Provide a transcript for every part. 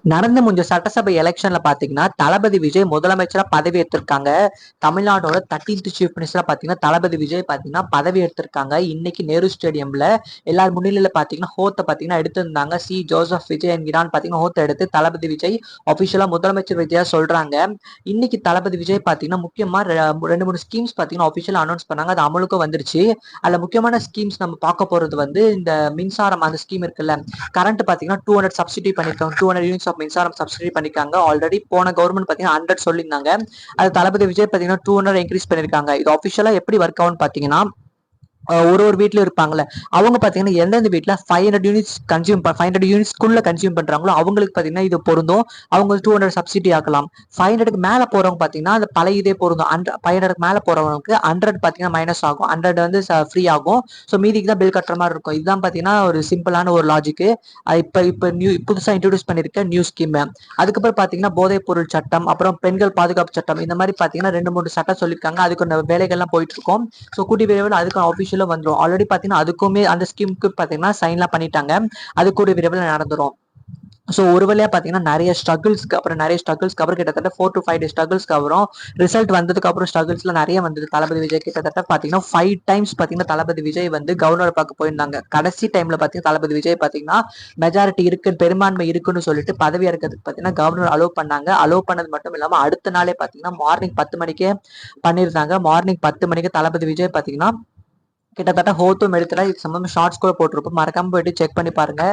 நடந்து முடிஞ்ச சட்டசபை எலெக்ஷன்ல பாத்தீங்கன்னா தளபதி விஜய் முதலமைச்சரா பதவி ஏற்றிருக்காங்க. தமிழ்நாடோட 13th சீஃப் மினிஸ்டரா பாத்தீங்கன்னா தளபதி விஜய் பாத்தீங்கன்னா பதவி எடுத்திருக்காங்க. இன்னைக்கு நேரு ஸ்டேடியம்ல எல்லார் முன்னிலையில பாத்தீங்கன்னா ஹோத்த பாத்தீங்கன்னா எடுத்திருந்தாங்க. சி ஜோசப் விஜய் என்கிறான் பாத்தீங்கன்னா ஹோத்த எடுத்து தளபதி விஜய் அபிஷியலா முதலமைச்சர் விஜயா சொல்றாங்க. இன்னைக்கு தளபதி விஜய் பாத்தீங்கன்னா முக்கியமா 2-3 ஸ்கீம்ஸ் பாத்தீங்கன்னா அபிஷியலா அனௌன்ஸ் பண்ணாங்க. அது அமலுக்கும் வந்துருச்சு. அதுல முக்கியமான ஸ்கீம்ஸ் நம்ம பார்க்க போறது வந்து இந்த மின்சாரம் அந்த ஸ்கீம் இருக்குல்ல, கரண்ட் பாத்தீங்கன்னா 200 சப்சிடி பண்ணிருக்காங்க. 200 யூனிட்ஸ் மின்சாரம் சப்சிடி பண்ணிருக்காங்க. ஆல்ரெடி போன கவர்மெண்ட் பாத்தீங்கன்னா 100 சொல்லியிருந்தாங்க. அது தளபதி விஜய் பாத்தீங்கன்னா 200 இன்க்ரீஸ் பண்ணிருக்காங்க. இது ஆஃபிஷியலா எப்படி ஒர்க் ஆகும்னு பாத்தீங்கன்னா ஒரு வீட்ல இருப்பாங்கல்ல, அவங்க பாத்தீங்கன்னா எந்தெந்த வீட்ல 500 யூனிட்ஸ் 500 யூனிட்ஸ்க்குள்ள கன்சியூம் பண்றாங்களோ அவங்களுக்கு பாத்தீங்கன்னா இது பொருந்தும். அவங்க 200 சப்சிடி ஆக்கலாம். 500க்கு மேல போறவங்க பாத்தீங்கன்னா அந்த பழைய இதே பொருந்தும். 500க்கு மேல போறவங்களுக்கு 100 பாத்தீங்கன்னா மைனஸ் ஆகும், 100 வந்து ஃப்ரீ ஆகும். ஸோ மீதிக்கு தான் பில் கட்டுற மாதிரி இருக்கும். இதுதான் பாத்தீங்கன்னா ஒரு சிம்பிளான ஒரு லாஜிக். இப்ப புதுசா இன்ட்ரோடியூஸ் பண்ணிருக்க நியூ ஸ்கீம். அதுக்கப்புறம் பாத்தீங்கன்னா போதைப் பொருள் சட்டம், அப்புறம் பெண்கள் பாதுகாப்பு சட்டம், இந்த மாதிரி பாத்தீங்கன்னா 2-3 சட்டம் சொல்லியிருக்காங்க. அதுக்கு வேலைகள்லாம் போயிட்டு இருக்கும். ஸோ கூடிய விரைவில் அதுக்கு ஆஃபிஷியலா வந்துடும். ஆல்ரெடி பாத்தீங்கன்னா அதுக்குமே அந்த ஸ்கீமுக்கு பாத்தீங்கன்னா சைன்லாம் பண்ணிட்டாங்க. அது கூடிய விரைவில் நடந்துரும். ஸோ ஒரு வழியா பாத்தீங்கன்னா நிறைய ஸ்ட்ரகிள்ஸ்க்கு அப்புறம் கிட்டத்தட்ட 4 to 5 days ஸ்ட்ரகிள்ஸ்க்கு அப்புறம் ரிசல்ட் வந்ததுக்கு அப்புறம் ஸ்ட்ரகிள்ஸ்ல நிறைய வந்தது. தளபதி விஜய் கிட்டத்தட்ட பாத்தீங்கன்னா 5 times பாத்தீங்கன்னா தளபதி விஜய் வந்து கவர்னர் பார்க்க போயிருந்தாங்க. கடைசி டைம்ல பாத்தீங்கன்னா தளபதி விஜய் பாத்தீங்கன்னா மெஜாரிட்டி இருக்கு, பெரும்பான்மை இருக்குன்னு சொல்லிட்டு பதவி இறக்கிறதுக்கு பாத்தீங்கன்னா கவர்னர் அலோவ் பண்ணாங்க. அலோவ் பண்ணது மட்டும் இல்லாம அடுத்த நாளே பாத்தீங்கன்னா மார்னிங் 10 மணிக்கே பண்ணிருந்தாங்க. மார்னிங் 10 மணிக்கு தளபதி விஜய் பாத்தீங்கன்னா கிட்டத்தட்ட ஹோத்தும் எடுத்துல இது சம்பந்தமா ஷார்ட்ஸ் கூட போட்டிருப்போம். மறக்காம போயிட்டு செக் பண்ணி பாருங்க.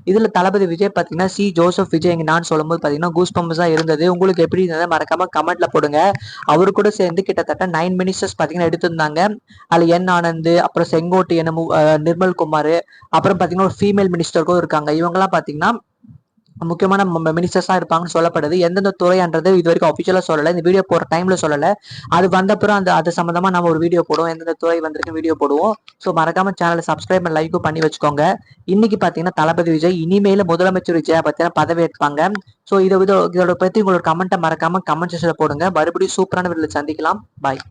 இதுல தளபதி விஜய் பாத்தீங்கன்னா சி ஜோசப் விஜய் நான் சொல்லும்போது பாத்தீங்கன்னா கூஸ் பம்ப்ஸ் தான் இருந்தது. உங்களுக்கு எப்படி இருந்தது மறக்காம கமெண்ட்ல போடுங்க. அவரு கூட சேர்ந்து கிட்டத்தட்ட 9 மினிஸ்டர்ஸ் பாத்தீங்கன்னா எடுத்திருந்தாங்க. அதுல என் ஆனந்த், அப்புறம் செங்கோட்டையன், நிர்மல் குமார், அப்புறம் பாத்தீங்கன்னா ஒரு ஃபீமேல் மினிஸ்டருக்கும் இருக்காங்க. இவங்க எல்லாம் பாத்தீங்கன்னா முக்கியமான மினிஸ்டர்ஸா இருப்பாங்கன்னு சொல்லப்படுது. எந்தெந்த துறைன்றது இது வரைக்கும் அபிஷியலா சொல்லல. இந்த வீடியோ போற டைம்ல சொல்லல. அது வந்தப்புறம் அது சம்பந்தமா நம்ம ஒரு வீடியோ போடுவோம். எந்தெந்த துறை வந்திருக்கு வீடியோ போடுவோம். ஸோ மறக்காம சேனலை சப்ஸ்கிரைப் லைக்கும் பண்ணி வச்சுக்கோங்க. இன்னைக்கு பாத்தீங்கன்னா தளபதி விஜய் இனிமேல முதலமைச்சர் விஜயா பத்தின பதவி ஏற்பாங்க. ஸோ இதோட பத்தி உங்களோட கமெண்ட்டை மறக்காம கமெண்ட் செக்ஷன்ல போடுங்க. மறுபடியும் சூப்பரான வீடியோல சந்திக்கலாம். பாய்.